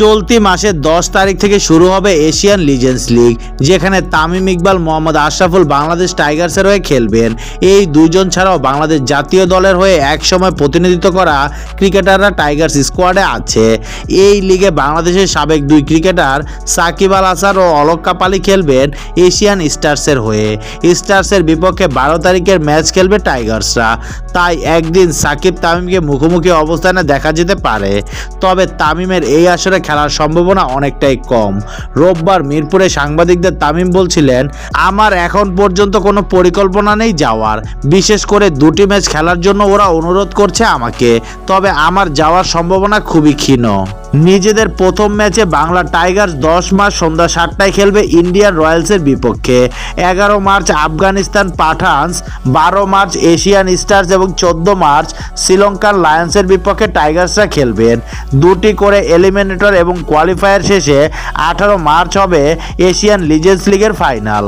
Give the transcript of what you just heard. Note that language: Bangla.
চলতি মাসের 10 তারিখ থেকে শুরু হবে এশিয়ান লিজেন্ডস লিগ, যেখানে তামিম ইকবাল, মোহাম্মদ আশরাফুল বাংলাদেশ টাইগার্সের হয়ে খেলবেন। এই দুইজন ছাড়াও বাংলাদেশ জাতীয় দলের হয়ে একসময় প্রতিনিধিত্ব করা ক্রিকেটাররা টাইগার্স স্কোয়াডে আছে। এই লিগে বাংলাদেশের সাবেক দুই ক্রিকেটার সাকিব আল হাসান ও অলক কাপালি খেলবেন এশিয়ান স্টার্সের হয়ে। স্টার্সের বিপক্ষে 12 তারিখের ম্যাচ খেলবে টাইগার্সরা। তাই একদিন সাকিব তামিমকে মুখোমুখি অবস্থানে দেখা যেতে পারে, তবে তামিমের এই আসরে খেলার সম্ভাবনা অনেকটাই কম। রোববার মিরপুরে সাংবাদিকদের তামিম বলছিলেন, আমার এখন পর্যন্ত কোনো পরিকল্পনা নেই যাওয়ার, বিশেষ করে দুটি ম্যাচ খেলার জন্য ওরা অনুরোধ করছে আমাকে, তবে আমার যাওয়ার সম্ভাবনা খুবই ক্ষীণ। নিজেদের প্রথম ম্যাচে বাংলা টাইগার্স 10 মার্চ সন্ধ্যা 7টায় খেলবে ইন্ডিয়ান রয়্যালসের বিপক্ষে। 11 March Afghanistan Pathans, 12 March Asian stars এবং 14 মার্চ শ্রীলঙ্কার লায়ন্সের বিপক্ষে টাইগার্সরা খেলবেন। দুটি করে এলিমিনেটর এবং কোয়ালিফায়ার শেষে 18 মার্চ হবে এশিয়ান লিজেন্ডস লিগের ফাইনাল।